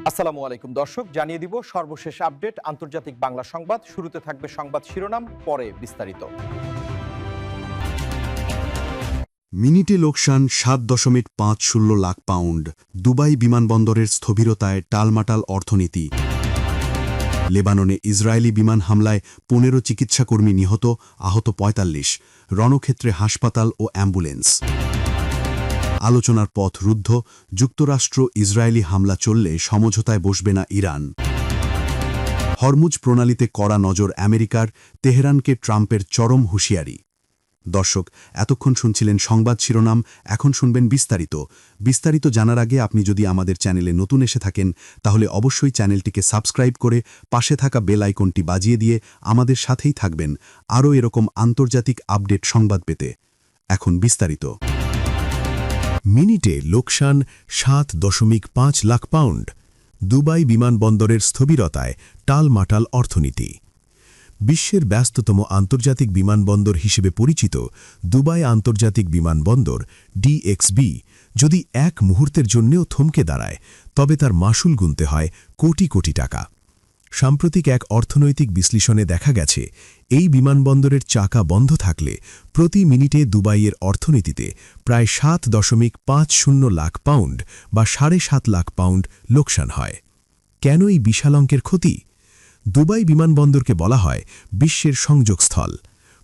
আসসালামু আলাইকুম দর্শক, জানিয়ে দিব সর্বশেষ আপডেট আন্তর্জাতিক বাংলা সংবাদ। শুরুতে থাকবে সংবাদ শিরোনাম, পরে বিস্তারিত। মিনিটে লোকসান ৭.৫০ লাখ পাউন্ড। দুবাই বিমানবন্দরের স্থবিরতায় টালমাটাল অর্থনীতি। লেবাননে ইসরায়েলি বিমান হামলায় ১৫ চিকিৎসাকর্মী নিহত, আহত ৪৫। রণক্ষেত্রে হাসপাতাল ও অ্যাম্বুলেন্স। আলোচনার পথ রুদ্ধ, যুক্তরাষ্ট্র ইসরায়েলি হামলা চললে সমঝোতায় বসবে না ইরান। হরমুজ প্রণালীতে কড়া নজর আমেরিকার, তেহরানকে ট্রাম্পের চরম হুঁশিয়ারি। দর্শক, এতক্ষণ শুনছিলেন সংবাদ শিরোনাম, এখন শুনবেন বিস্তারিত। বিস্তারিত জানার আগে আপনি যদি আমাদের চ্যানেলে নতুন এসে থাকেন তাহলে অবশ্যই চ্যানেলটিকে সাবস্ক্রাইব করে পাশে থাকা বেল আইকনটি বাজিয়ে দিয়ে আমাদের সাথেই থাকবেন আরও এরকম আন্তর্জাতিক আপডেট সংবাদ পেতে। এখন বিস্তারিত। মিনিটে লোকসান ৭.৫ লাখ পাউন্ড। দুবাই বিমানবন্দরের স্থবিরতায় টালমাটাল অর্থনীতি। বিশ্বের ব্যস্ততম আন্তর্জাতিক বিমানবন্দর হিসেবে পরিচিত দুবাই আন্তর্জাতিক বিমানবন্দর ডিএক্সবি যদি এক মুহূর্তের জন্যেও থমকে দাঁড়ায় তবে তার মাশুল গুনতে হয় কোটি কোটি টাকা। সাম্প্রতিক এক অর্থনৈতিক বিশ্লেষণে দেখা গেছে, এই বিমানবন্দরের চাকা বন্ধ থাকলে প্রতি মিনিটে দুবাইয়ের অর্থনীতিতে প্রায় ৭.৫০ লাখ পাউন্ড বা ৭.৫ লাখ পাউন্ড লোকসান হয়। কেন এই বিশাল অঙ্কের ক্ষতি? দুবাই বিমানবন্দরকে বলা হয় বিশ্বের সংযোগস্থল।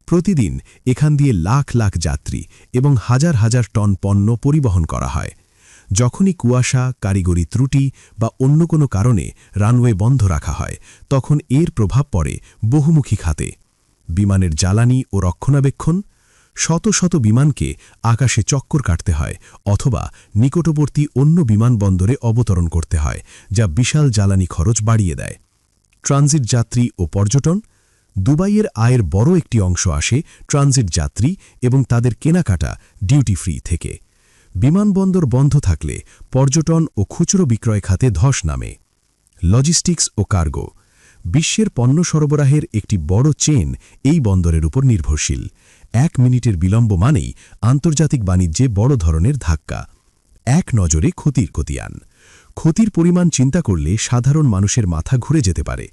প্রতিদিন এখান দিয়ে লাখ লাখ যাত্রী এবং হাজার হাজার টন পণ্য পরিবহন করা হয়। যখনই কুয়াশা, কারিগরি ত্রুটি বা অন্য কোনো কারণে রানওয়ে বন্ধ রাখা হয়, তখন এর প্রভাব পড়ে বহুমুখী খাতে। বিমানের জ্বালানি ও রক্ষণাবেক্ষণ। শত শত বিমানকে আকাশে চক্কর কাটতে হয় অথবা নিকটবর্তী অন্য বিমানবন্দরে অবতরণ করতে হয়, যা বিশাল জ্বালানি খরচ বাড়িয়ে দেয়। ট্রানজিট যাত্রী ও পর্যটন। দুবাইয়ের আয়ের বড় একটি অংশ আসে ট্রানজিট যাত্রী এবং তাদের কেনাকাটা ডিউটি ফ্রি থেকে। বিমানবন্দর বন্ধ থাকলে পর্যটন ও খুচরো বিক্রয় খাতে ধস নামে। লজিস্টিক্স ও কার্গো। বিশ্বের পণ্য সরবরাহের একটি বড় চেন এই বন্দরের উপর নির্ভরশীল। ১ মিনিটের বিলম্ব মানেই আন্তর্জাতিক বাণিজ্যে বড় ধরনের ধাক্কা। এক নজরে ক্ষতির খতিয়ান। ক্ষতির পরিমাণ চিন্তা করলে সাধারণ মানুষের মাথা ঘুরে যেতে পারে।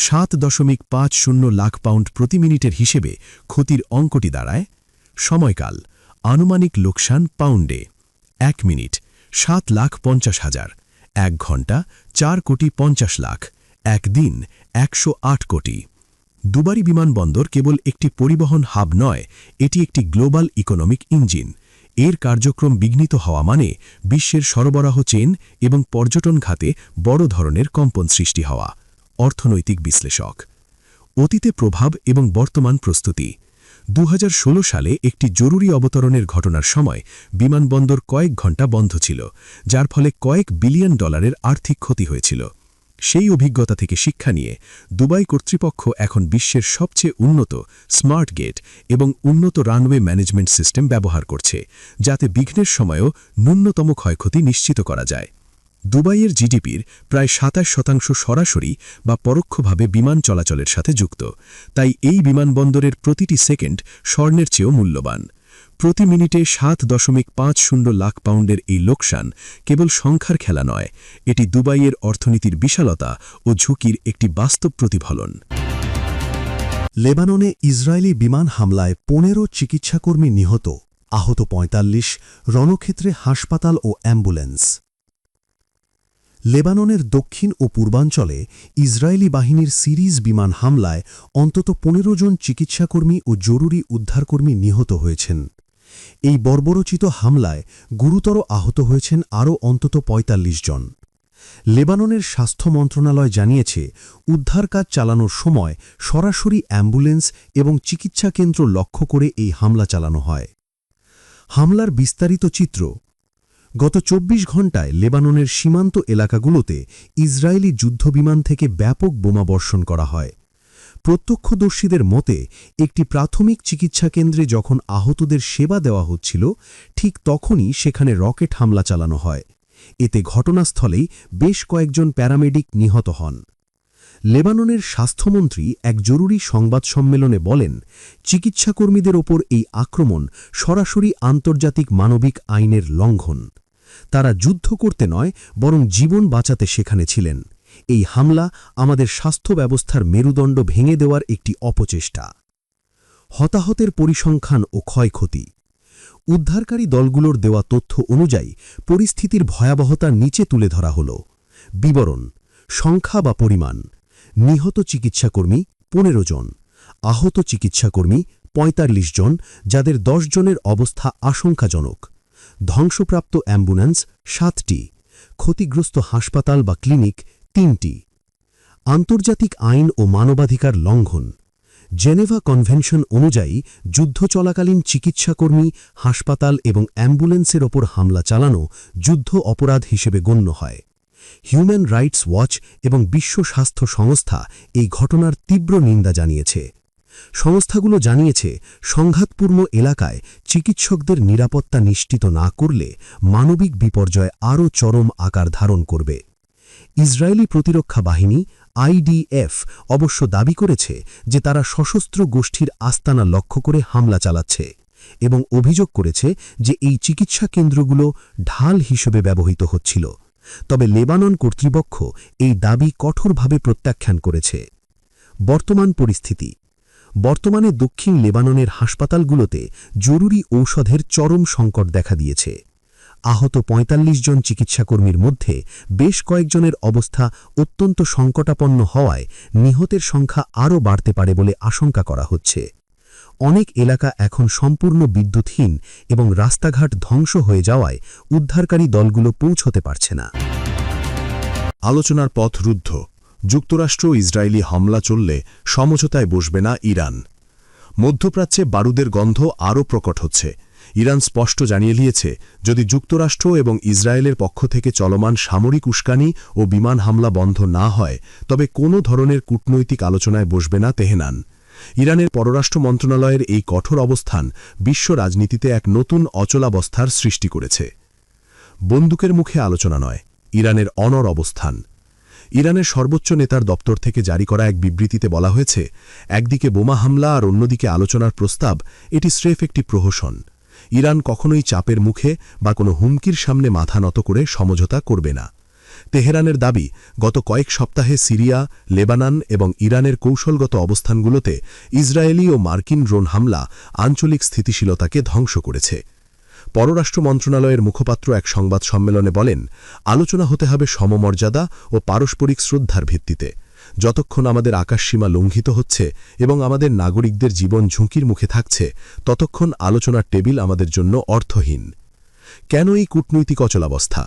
৭.৫০ লাখ পাউন্ড প্রতি মিনিটের হিসেবে ক্ষতির অঙ্কটি দাঁড়ায়। সময়কাল আনুমানিক লোকসান পাউন্ডে। ১ মিনিট ৭,৫০,০০০, ১ ঘণ্টা ৪,৫০,০০,০০০, ১ দিন ১০৮ কোটি। দুবাই বিমানবন্দর কেবল একটি পরিবহন হাব নয়, এটি একটি গ্লোবাল ইকোনমিক ইঞ্জিন। এর কার্যক্রম বিঘ্নিত হওয়া মানে বিশ্বের সরবরাহ চেন এবং পর্যটন খাতে বড় ধরনের কম্পন সৃষ্টি হওয়া। অর্থনৈতিক বিশ্লেষক। অতীতে প্রভাব এবং বর্তমান প্রস্তুতি। ২০১৬ সালে একটি জরুরি অবতরণের ঘটনার সময় বিমানবন্দর কয়েক ঘণ্টা বন্ধ ছিল, যার ফলে কয়েক বিলিয়ন ডলারের আর্থিক ক্ষতি হয়েছিল। সেই অভিজ্ঞতা থেকে শিক্ষা নিয়ে দুবাই কর্তৃপক্ষ এখন বিশ্বের সবচেয়ে উন্নত স্মার্ট গেট এবং উন্নত রানওয়ে ম্যানেজমেন্ট সিস্টেম ব্যবহার করছে, যাতে বিঘ্নের সময়ও ন্যূনতম ক্ষয়ক্ষতি নিশ্চিত করা যায়। দুবাইয়ের জিডিপির প্রায় ২৭% সরাসরি বা পরোক্ষভাবে বিমান চলাচলের সাথে যুক্ত, তাই এই বিমানবন্দরের প্রতিটি সেকেন্ড স্বর্ণের চেয়েও মূল্যবান। প্রতি মিনিটে ৭.৫০ লাখ পাউন্ডের এই লোকসান কেবল সংখ্যার খেলা নয়, এটি দুবাইয়ের অর্থনীতির বিশালতা ও ঝুঁকির একটি বাস্তব প্রতিফলন। লেবাননে ইসরায়েলি বিমান হামলায় ১৫ চিকিৎসাকর্মী নিহত, আহত ৪৫। রণক্ষেত্রে হাসপাতাল ও অ্যাম্বুলেন্স। লেবাননের দক্ষিণ ও পূর্বাঞ্চলে ইসরায়েলি বাহিনীর সিরিজ বিমান হামলায় অন্তত ১৫ জন চিকিৎসাকর্মী ও জরুরি উদ্ধারকর্মী নিহত হয়েছেন। এই বর্বরোচিত হামলায় গুরুতর আহত হয়েছেন আরও অন্তত ৪৫ জন। লেবাননের স্বাস্থ্য মন্ত্রণালয় জানিয়েছে, উদ্ধার কাজ চালানোর সময় সরাসরি অ্যাম্বুলেন্স এবং চিকিৎসা কেন্দ্র লক্ষ্য করে এই হামলা চালানো হয়। হামলার বিস্তারিত চিত্র। গত ২৪ ঘণ্টায় লেবাননের সীমান্ত এলাকাগুলোতে ইসরায়েলি যুদ্ধবিমান থেকে ব্যাপক বোমাবর্ষণ করা হয়। প্রত্যক্ষদর্শীদের মতে, একটি প্রাথমিক চিকিৎসা কেন্দ্রে যখন আহতদের সেবা দেওয়া হচ্ছিল, ঠিক তখনই সেখানে রকেট হামলা চালানো হয়। এতে ঘটনাস্থলেই বেশ কয়েকজন প্যারামেডিক নিহত হন। লেবাননের স্বাস্থ্যমন্ত্রী এক জরুরি সংবাদ সম্মেলনে বলেন, চিকিৎসাকর্মীদের ওপর এই আক্রমণ সরাসরি আন্তর্জাতিক মানবিক আইনের লঙ্ঘন। তারা যুদ্ধ করতে নয় বরং জীবন বাঁচাতে সেখানে ছিলেন। এই হামলা আমাদের স্বাস্থ্য ব্যবস্থার মেরুদণ্ড ভেঙে দেওয়ার একটি অপচেষ্টা। হতাহতের পরিসংখ্যান ও ক্ষয়ক্ষতি। উদ্ধারকারী দলগুলোর দেওয়া তথ্য অনুযায়ী পরিস্থিতির ভয়াবহতা নিচে তুলে ধরা হল। বিবরণ: সংখ্যা বা পরিমাণ: নিহত চিকিৎসাকর্মী 15 জন, আহত চিকিৎসাকর্মী 45 জন, যাদের 10 জনের অবস্থা আশঙ্কাজনক। ধ্বংসপ্রাপ্ত অ্যাম্বুলেন্স 7টি, ক্ষতিগ্রস্ত হাসপাতাল বা ক্লিনিক 3টি। আন্তর্জাতিক আইন ও মানবাধিকার লঙ্ঘন: জেনেভা কনভেনশন অনুযায়ী যুদ্ধ চলাকালীন চিকিৎসাকর্মী, হাসপাতাল এবং অ্যাম্বুলেন্সের ওপর হামলা চালানো যুদ্ধ অপরাধ হিসেবে গণ্য হয়। হিউম্যান রাইটস ওয়াচ এবং বিশ্ব স্বাস্থ্য সংস্থা এই ঘটনার তীব্র নিন্দা জানিয়েছে। সংস্থাগুলো জানিয়েছে, সংঘাতপূর্ণ এলাকায় চিকিৎসকদের নিরাপত্তা নিশ্চিত না করলে মানবিক বিপর্যয় আরও চরম আকার ধারণ করবে। ইসরায়েলি প্রতিরক্ষা বাহিনী IDF অবশ্য দাবি করেছে যে তারা সশস্ত্র গোষ্ঠীর আস্তানা লক্ষ্য করে হামলা চালাচ্ছে এবং অভিযোগ করেছে যে এই চিকিৎসা কেন্দ্রগুলো ঢাল হিসেবে ব্যবহৃত হচ্ছিল। তবে লেবানন কর্তৃপক্ষ এই দাবি কঠোরভাবে প্রত্যাখ্যান করেছে। বর্তমান পরিস্থিতি: বর্তমানে দক্ষিণ লেবাননের হাসপাতালগুলোতে জরুরি ঔষধের চরম সংকট দেখা দিয়েছে। আহত 45 জন চিকিৎসাকর্মীর মধ্যে বেশ কয়েকজনের অবস্থা অত্যন্ত সংকটাপন্ন হওয়ায় নিহতের সংখ্যা আরও বাড়তে পারে বলে আশঙ্কা করা হচ্ছে। অনেক এলাকা এখন সম্পূর্ণ বিদ্যুৎহীন এবং রাস্তাঘাট ধ্বংস হয়ে যাওয়ায় উদ্ধারকারী দলগুলো পৌঁছতে পারছে না। আলোচনার পথ রুদ্ধ। যুক্তরাষ্ট্র ইসরায়েলি হামলা চললে সমঝোতায় বসবে না ইরান। মধ্যপ্রাচ্যে বারুদের গন্ধ আরও প্রকট হচ্ছে। ইরান স্পষ্ট জানিয়ে দিয়েছে, যদি যুক্তরাষ্ট্র এবং ইসরায়েলের পক্ষ থেকে চলমান সামরিক উস্কানি ও বিমান হামলা বন্ধ না হয় তবে কোনো ধরনের কূটনৈতিক আলোচনায় বসবে না তেহরান। ইরানের পররাষ্ট্র মন্ত্রণালয়ের এই কঠোর অবস্থান বিশ্ব রাজনীতিতে এক নতুন অচলাবস্থার সৃষ্টি করেছে। বন্দুকের মুখে আলোচনা নয়, ইরানের অনড় অবস্থান। ইরানের সর্বোচ্চ নেতার দপ্তর থেকে জারি করা এক বিবৃতিতে বলা হয়েছে, একদিকে বোমা হামলা আর অন্যদিকে আলোচনার প্রস্তাব, এটি স্রেফ একটি প্রহসন। ইরান কখনোই চাপের মুখে বা কোনো হুমকির সামনে মাথা নত করে সমঝোতা করবে না। তেহরানের দাবি, গত কয়েক সপ্তাহে সিরিয়া, লেবানন এবং ইরানের কৌশলগত অবস্থানগুলোতে ইসরায়েলি ও মার্কিন ড্রোন হামলা আঞ্চলিক স্থিতিশীলতাকে ধ্বংস করেছে। পররাষ্ট্র মন্ত্রণালয়ের মুখপাত্র এক সংবাদ সম্মেলনে বলেন, আলোচনা হতে হবে সমমর্যাদা ও পারস্পরিক শ্রদ্ধার ভিত্তিতে। যতক্ষণ আমাদের আকাশসীমা লঙ্ঘিত হচ্ছে এবং আমাদের নাগরিকদের জীবন ঝুঁকির মুখে থাকছে, ততক্ষণ আলোচনার টেবিল আমাদের জন্য অর্থহীন। কেন এই কূটনৈতিক অচলাবস্থা?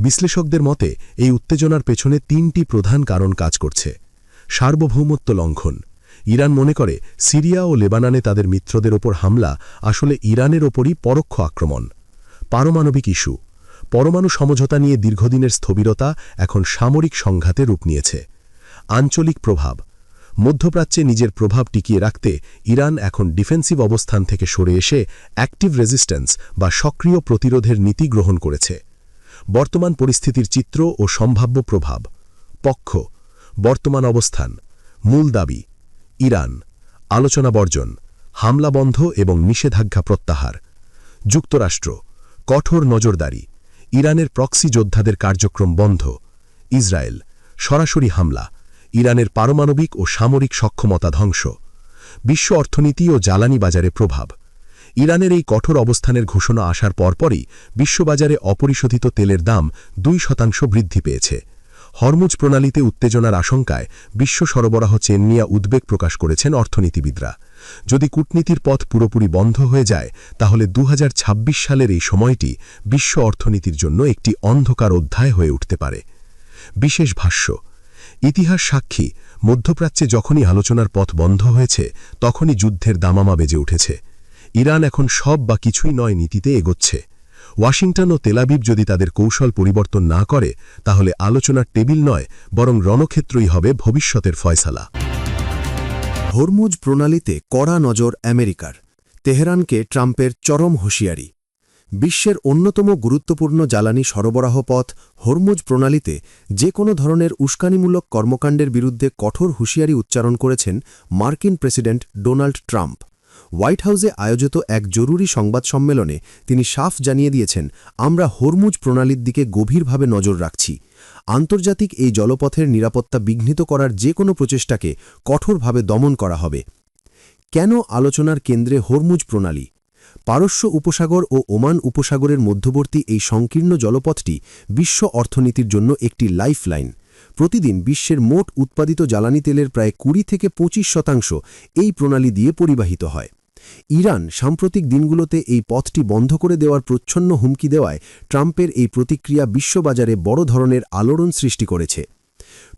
বিশ্লেষকদের মতে এই উত্তেজনার পেছনে 3টি প্রধান কারণ কাজ করছে। সার্বভৌমত্ব লঙ্ঘন: ইরান মনে করে সিরিয়া ও লেবাননে তাদের মিত্রদের ওপর হামলা আসলে ইরানের ওপরই পরোক্ষ আক্রমণ। পারমাণবিক ইস্যু: পরমাণু সমঝোতা নিয়ে দীর্ঘদিনের স্থবিরতা এখন সামরিক সংঘাতে রূপ নিয়েছে। আঞ্চলিক প্রভাব: মধ্যপ্রাচ্যে নিজের প্রভাব টিকিয়ে রাখতে ইরান এখন ডিফেন্সিভ অবস্থান থেকে সরে এসে অ্যাক্টিভ রেজিস্ট্যান্স বা সক্রিয় প্রতিরোধের নীতি গ্রহণ করেছে। বর্তমান পরিস্থিতির চিত্র ও সম্ভাব্য প্রভাব। পক্ষ: বর্তমান অবস্থান। মূল দাবি: ইরান আলোচনা বর্জন, হামলা বন্ধ এবং নিষেধাজ্ঞা প্রত্যাহার। যুক্তরাষ্ট্র কঠোর নজরদারি, ইরানের প্রক্সি যোদ্ধাদের কার্যক্রম বন্ধ। ইসরায়েল সরাসরি হামলা, ইরানের পারমাণবিক ও সামরিক সক্ষমতা ধ্বংস। বিশ্ব অর্থনীতি ও জ্বালানি বাজারে প্রভাব: ইরানের এই কঠোর অবস্থানের ঘোষণা আসার পরপরই বিশ্ববাজারে অপরিশোধিত তেলের দাম 2% বৃদ্ধি পেয়েছে। হরমুজ প্রণালীতে উত্তেজনার আশঙ্কায় বিশ্ব সরবরাহ চেন নিয়ে উদ্বেগ প্রকাশ করেছেন অর্থনীতিবিদরা। যদি কূটনীতির পথ পুরোপুরি বন্ধ হয়ে যায় তাহলে 2026 সালের এই সময়টি বিশ্ব অর্থনীতির জন্য একটি অন্ধকার অধ্যায় হয়ে উঠতে পারে। বিশেষ ভাষ্য: ইতিহাস সাক্ষী, মধ্যপ্রাচ্যে যখনই আলোচনার পথ বন্ধ হয়েছে তখনই যুদ্ধের দামামা বেজে উঠেছে। ইরান এখন সব বা কিছুই নয় নীতিতে এগোচ্ছে। ওয়াশিংটন ও তেলাবিব যদি তাদের কৌশল পরিবর্তন না করে তাহলে আলোচনার টেবিল নয় বরং রণক্ষেত্রই হবে ভবিষ্যতের ফয়সালা। হরমুজ প্রণালীতে কড়া নজর আমেরিকার, তেহরানকে ট্রাম্পের চরম হুঁশিয়ারি। বিশ্বের অন্যতম গুরুত্বপূর্ণ জ্বালানি সরবরাহ পথ হরমুজ প্রণালীতে যে কোনো ধরনের উস্কানিমূলক কর্মকাণ্ডের বিরুদ্ধে কঠোর হুঁশিয়ারি উচ্চারণ করেছেন মার্কিন প্রেসিডেন্ট ডোনাল্ড ট্রাম্প। হোয়াইট হাউসে আয়োজিত এক জরুরি সংবাদ সম্মেলনে তিনি সাফ জানিয়ে দিয়েছেন, আমরা হরমুজ প্রণালীর দিকে গভীরভাবে নজর রাখছি। আন্তর্জাতিক এই জলপথের নিরাপত্তা বিঘ্নিত করার যে কোনো প্রচেষ্টাকে কঠোরভাবে দমন করা হবে। কেন আলোচনার কেন্দ্রে হরমুজ প্রণালী? পারস্য উপসাগর ও ওমান উপসাগরের মধ্যবর্তী এই সংকীর্ণ জলপথটি বিশ্ব অর্থনীতির জন্য একটি লাইফলাইন। প্রতিদিন বিশ্বের মোট উৎপাদিত জ্বালানি তেলের প্রায় ২০ থেকে ২৫% এই প্রণালী দিয়ে পরিবাহিত হয়। ইরান সাম্প্রতিক দিনগুলোতে এই পথটি বন্ধ করে দেওয়ার প্রচ্ছন্ন হুমকি দেওয়ায় ট্রাম্পের এই প্রতিক্রিয়া বিশ্ববাজারে বড় ধরনের আলোড়ন সৃষ্টি করেছে।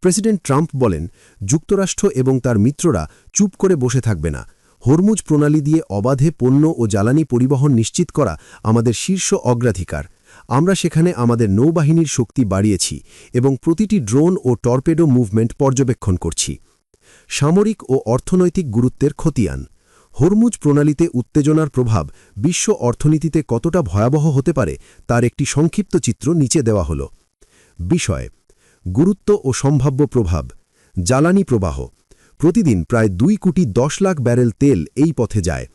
প্রেসিডেন্ট ট্রাম্প বলেন, যুক্তরাষ্ট্র এবং তার মিত্ররা চুপ করে বসে থাকবে না। হরমুজ প্রণালী দিয়ে অবাধে পণ্য ও জ্বালানি পরিবহন নিশ্চিত করা আমাদের শীর্ষ অগ্রাধিকার। আমরা সেখানে আমাদের নৌবাহিনীর শক্তি বাড়িয়েছি এবং প্রতিটি ড্রোন ও টর্পেডো মুভমেন্ট পর্যবেক্ষণ করছি। সামরিক ও অর্থনৈতিক গুরুত্বের খতিয়ান। হরমুজ প্রণালীতে উত্তেজনার প্রভাব বিশ্ব অর্থনীতিতে কতটা ভয়াবহ হতে পারে তার একটি সংক্ষিপ্ত চিত্র নিচে দেওয়া হল। বিষয়: গুরুত্ব ও সম্ভাব্য প্রভাব। জ্বালানি প্রবাহ। প্রতিদিন প্রায় 2,10 লাখ ব্যারেল তেল এই পথে যায়।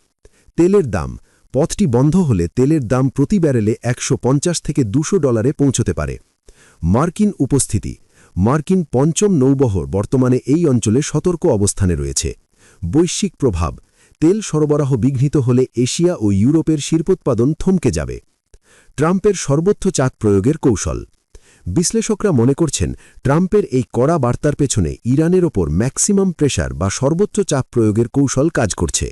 তেলের দাম। পথটি বন্ধ হলে তেলের দাম প্রতি ব্যারেলে $150 থেকে $200 পৌঁছতে পারে। মার্কিন উপস্থিতি। মার্কিন পঞ্চম নৌবহর বর্তমানে এই অঞ্চলে সতর্ক অবস্থানে রয়েছে। বৈশ্বিক প্রভাব। তেল সরবরাহ বিঘ্নিত হলে এশিয়া ও ইউরোপের শিল্পোৎপাদন থমকে যাবে। ট্রাম্পের সর্বোচ্চ চাপ প্রয়োগের কৌশল। বিশ্লেষকরা মনে করছেন, ট্রাম্পের এই কড়া বার্তার পেছনে ইরানের ওপর ম্যাক্সিমাম প্রেশার বা সর্বোচ্চ চাপ প্রয়োগের কৌশল কাজ করছে।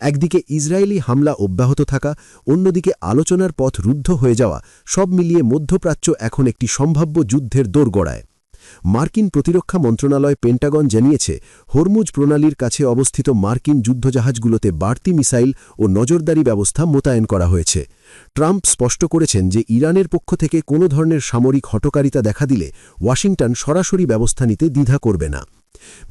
একদিকে ইসরায়েলি হামলা অব্যাহত থাকা, অন্যদিকে আলোচনার পথ রুদ্ধ হয়ে যাওয়া, সব মিলিয়ে মধ্যপ্রাচ্য এখন একটি সম্ভাব্য যুদ্ধের দোরগোড়ায়। মার্কিন প্রতিরক্ষা মন্ত্রণালয় পেন্টাগন জানিয়েছে, হরমুজ প্রণালীর কাছে অবস্থিত মার্কিন যুদ্ধজাহাজগুলোতে বাড়তি মিসাইল ও নজরদারি ব্যবস্থা মোতায়েন করা হয়েছে। ট্রাম্প স্পষ্ট করেছেন যে ইরানের পক্ষ থেকে কোনো ধরনের সামরিক হঠকারিতা দেখা দিলে ওয়াশিংটন সরাসরি ব্যবস্থা নিতে দ্বিধা করবে না।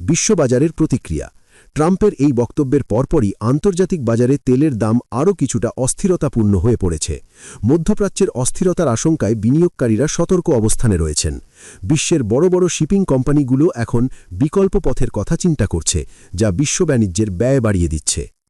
বিশ্ববাজারের প্রতিক্রিয়া। ট্রাম্পের এই বক্তব্যের পরপরই আন্তর্জাতিক বাজারে তেলের দাম আরও কিছুটা অস্থিরতাপূর্ণ হয়ে পড়েছে। মধ্যপ্রাচ্যের অস্থিরতার আশঙ্কায় বিনিয়োগকারীরা সতর্ক অবস্থানে রয়েছেন। বিশ্বের বড় বড় শিপিং কোম্পানিগুলো এখন বিকল্প পথের কথা চিন্তা করছে, যা বিশ্ব বাণিজ্যের ব্যয় বাড়িয়ে দিচ্ছে।